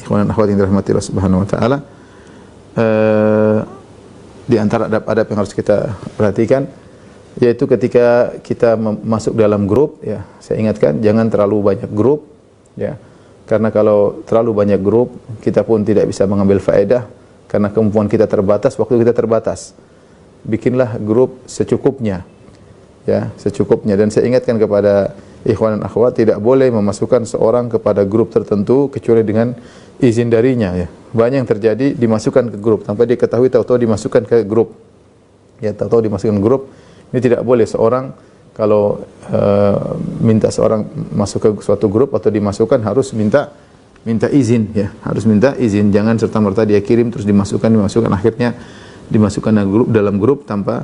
ikhwan dan akhwat yang dirahmati Allah Subhanahu wa taala, di antara adab-adab yang harus kita perhatikan yaitu ketika kita masuk dalam grup, ya, saya ingatkan jangan terlalu banyak grup, ya. Karena kalau terlalu banyak grup, kita pun tidak bisa mengambil faedah karena kemampuan kita terbatas, waktu kita terbatas. Bikinlah grup secukupnya, ya, secukupnya. Dan saya ingatkan kepada ikhwan dan akhwat, tidak boleh memasukkan seorang kepada grup tertentu kecuali dengan izin darinya, ya. Banyak yang terjadi dimasukkan ke grup tanpa diketahui, tahu-tahu dimasukkan ke grup, ya, tahu-tahu dimasukkan ke grup. Ini tidak boleh. Seorang kalau minta seorang masuk ke suatu grup atau dimasukkan harus minta izin, ya, harus minta izin. Jangan serta-merta dia kirim terus dimasukkan akhirnya dimasukkan dalam grup tanpa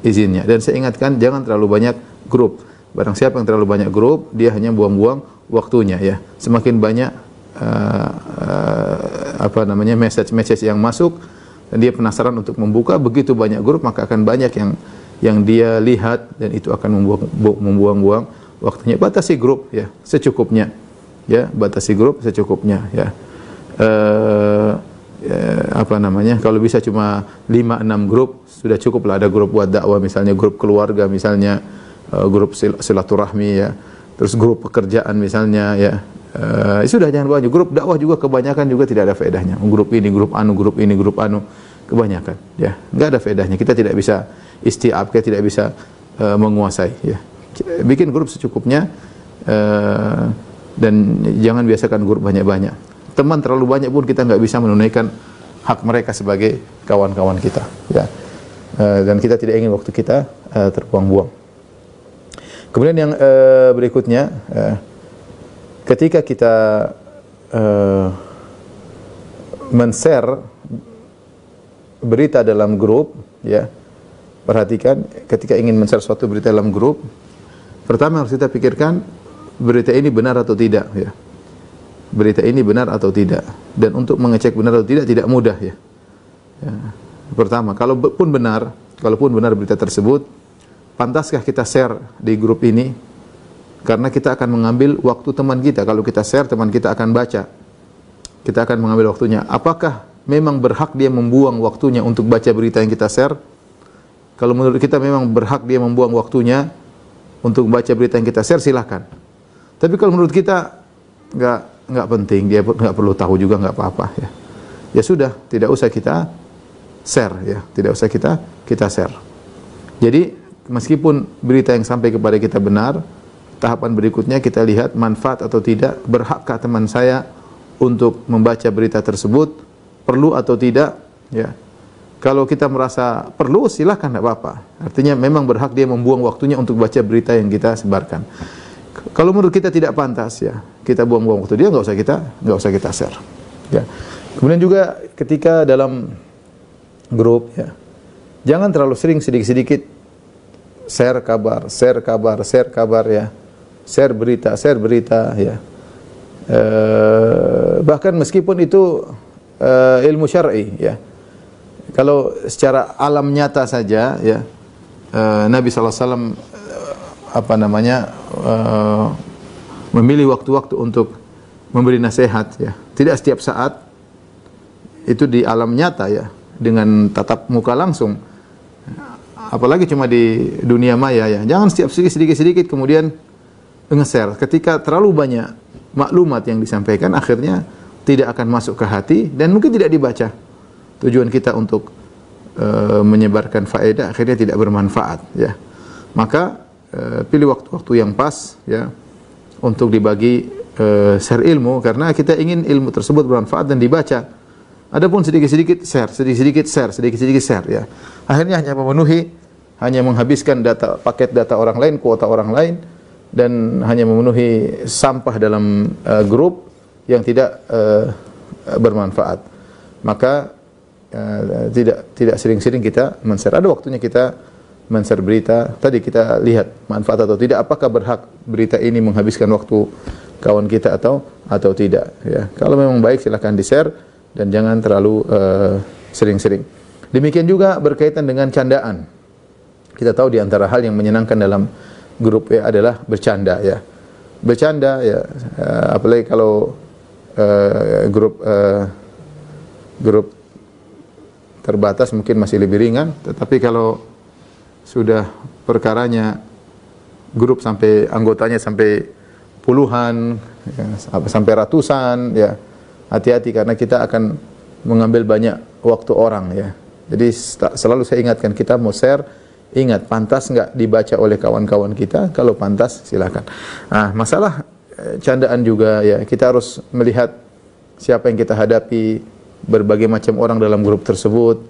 izinnya. Dan saya ingatkan jangan terlalu banyak grup. Barang siapa yang terlalu banyak grup, dia hanya buang-buang waktunya, ya. Semakin banyak message yang masuk dan dia penasaran untuk membuka, begitu banyak grup maka akan banyak yang dia lihat dan itu akan membuang-buang waktunya. Batasi grup, ya, secukupnya, ya, batasi grup secukupnya, ya. Kalau bisa cuma 5-6 grup sudah cukup lah. Ada grup buat dakwah misalnya, grup keluarga misalnya, grup silaturahmi, ya, terus grup pekerjaan misalnya, ya. Sudah, jangan banyak. Grup dakwah juga kebanyakan juga tidak ada faedahnya. Grup ini, grup anu, kebanyakan, ya, enggak ada faedahnya. Kita tidak bisa istiab, kita tidak bisa menguasai, ya. Bikin grup secukupnya, dan jangan biasakan grup banyak-banyak. Teman terlalu banyak pun kita nggak bisa menunaikan hak mereka sebagai kawan-kawan kita, ya. Dan kita tidak ingin waktu kita terbuang-buang. Kemudian yang berikutnya, ketika kita men-share berita dalam grup, ya, perhatikan ketika ingin men-share suatu berita dalam grup, pertama harus kita pikirkan berita ini benar atau tidak, ya. Berita ini benar atau tidak. Dan untuk mengecek benar atau tidak mudah, ya. Pertama, kalaupun benar berita tersebut, pantaskah kita share di grup ini? Karena kita akan mengambil waktu teman kita. Kalau kita share, teman kita akan baca. Kita akan mengambil waktunya. Apakah memang berhak dia membuang waktunya untuk baca berita yang kita share? Kalau menurut kita memang berhak dia membuang waktunya untuk baca berita yang kita share, silakan. Tapi kalau menurut kita nggak penting, dia nggak perlu tahu juga, nggak apa-apa, ya. Ya sudah, tidak usah kita share, ya. Tidak usah kita share. Jadi meskipun berita yang sampai kepada kita benar, tahapan berikutnya kita lihat manfaat atau tidak, berhakkah teman saya untuk membaca berita tersebut, perlu atau tidak, ya. Kalau kita merasa perlu, silakan, tidak apa-apa. Artinya memang berhak dia membuang waktunya untuk baca berita yang kita sebarkan. Kalau menurut kita tidak pantas, ya, kita buang-buang waktu dia, nggak usah kita share, ya. Kemudian juga ketika dalam grup, ya, jangan terlalu sering, sedikit-sedikit share kabar, ya, share berita, ya. Bahkan meskipun itu ilmu syar'i, ya. Kalau secara alam nyata saja, ya, Nabi SAW memilih waktu-waktu untuk memberi nasihat, ya. Tidak setiap saat, itu di alam nyata, ya, dengan tatap muka langsung. Apalagi cuma di dunia maya, ya. Jangan setiap sedikit-sedikit kemudian nge-share. Ketika terlalu banyak maklumat yang disampaikan, akhirnya tidak akan masuk ke hati dan mungkin tidak dibaca. Tujuan kita untuk menyebarkan faedah akhirnya tidak bermanfaat, ya. Maka pilih waktu-waktu yang pas, ya, untuk dibagi share ilmu, karena kita ingin ilmu tersebut bermanfaat dan dibaca. Adapun sedikit-sedikit share, ya. Akhirnya hanya menghabiskan paket data orang lain, kuota orang lain, dan hanya memenuhi sampah dalam grup yang tidak bermanfaat. Maka tidak sering-sering kita men-share. Ada waktunya kita men-share berita. Tadi kita lihat manfaat atau tidak, apakah berhak berita ini menghabiskan waktu kawan kita atau tidak, ya. Kalau memang baik silakan di-share dan jangan terlalu sering-sering. Demikian juga berkaitan dengan candaan. Kita tahu di antara hal yang menyenangkan dalam grup, ya, adalah bercanda, ya. Bercanda, ya, apalagi kalau grup terbatas mungkin masih lebih ringan, tetapi kalau sudah perkaranya grup sampai anggotanya sampai puluhan, ya, sampai ratusan, ya hati-hati karena kita akan mengambil banyak waktu orang, ya. Jadi selalu saya ingatkan, kita mau share, ingat pantas nggak dibaca oleh kawan-kawan kita. Kalau pantas silakan. Nah, masalah candaan juga, ya kita harus melihat siapa yang kita hadapi, berbagai macam orang dalam grup tersebut,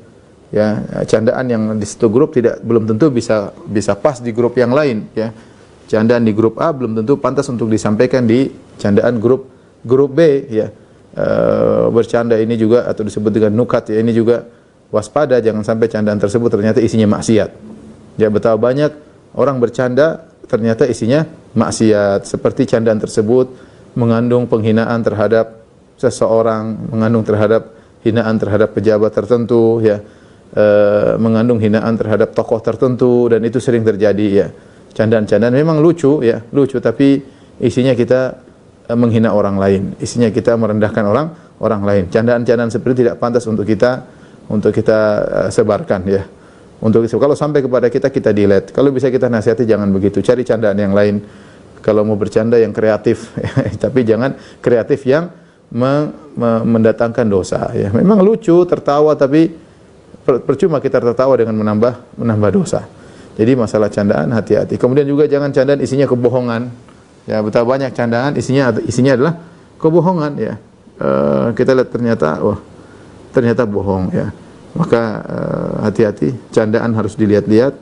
ya. Candaan yang di satu grup belum tentu bisa pas di grup yang lain, ya. Candaan di grup A belum tentu pantas untuk disampaikan di candaan grup B, ya. Bercanda ini juga atau disebut dengan nukat, ya, ini juga waspada, jangan sampai candaan tersebut ternyata isinya maksiat. Ya, betapa banyak orang bercanda ternyata isinya maksiat, seperti candaan tersebut mengandung penghinaan terhadap seseorang, mengandung hinaan terhadap pejabat tertentu, ya, mengandung hinaan terhadap tokoh tertentu, dan itu sering terjadi, ya. Candaan-candaan memang lucu, ya, lucu, tapi isinya kita menghina orang lain, isinya kita merendahkan orang lain. Candaan-candaan seperti itu tidak pantas untuk kita sebarkan, ya. Kalau sampai kepada kita delete. Kalau bisa kita nasihati jangan begitu. Cari candaan yang lain. Kalau mau bercanda yang kreatif, tapi jangan kreatif yang mendatangkan dosa, ya. Memang lucu, tertawa, tapi percuma kita tertawa dengan menambah dosa. Jadi masalah candaan hati-hati. Kemudian juga jangan candaan isinya kebohongan. Ya, betapa banyak candaan isinya adalah kebohongan, ya. Kita lihat ternyata bohong, ya. Maka hati-hati, candaan harus dilihat-lihat.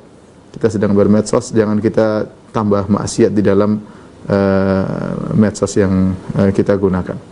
Kita sedang bermedsos, jangan kita tambah maksiat di dalam medsos yang kita gunakan.